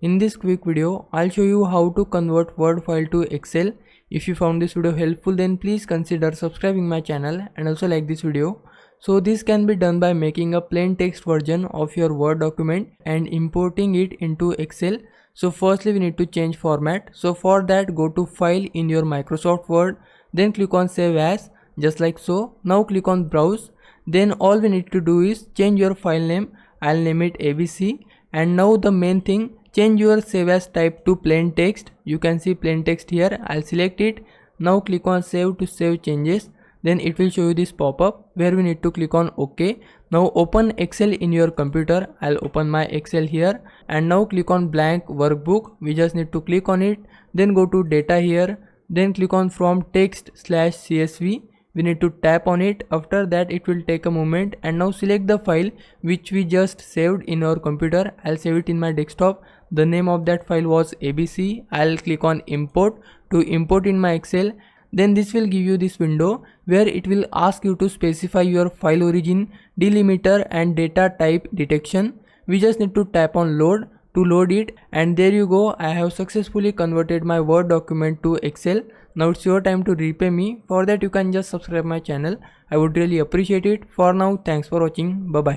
In this quick video, I'll show you how to convert Word file to Excel. If you found this video helpful, then please consider subscribing my channel and also like this video. So this can be done by making a plain text version of your Word document and importing it into Excel. So firstly we need to change format. So for that, go to File in your Microsoft Word, then click on Save As, just like so. Now click on Browse. Then all we need to do is change your file name. I'll name it ABC. And now the main thing, change your save as type to plain text. You can see plain text here. I'll select it. Now click on save to save changes. Then it will show you this pop-up where we need to click on OK. Now open Excel in your computer. I'll open my Excel here and now click on blank workbook. We just need to click on it. Then go to data here. Then click on from text/CSV. We need to tap on it. After that it will take a moment, and now select the file which we just saved in our computer. I'll save it in my desktop. The name of that file was ABC. I'll click on import to import in my Excel. Then this will give you this window where it will ask you to specify your file origin, delimiter and data type detection. We just need to tap on load to load it, and there you go. I have successfully converted my Word document to Excel. Now it's your time to repay me. For that you can just subscribe my channel. I would really appreciate it. For now, thanks for watching. Bye bye.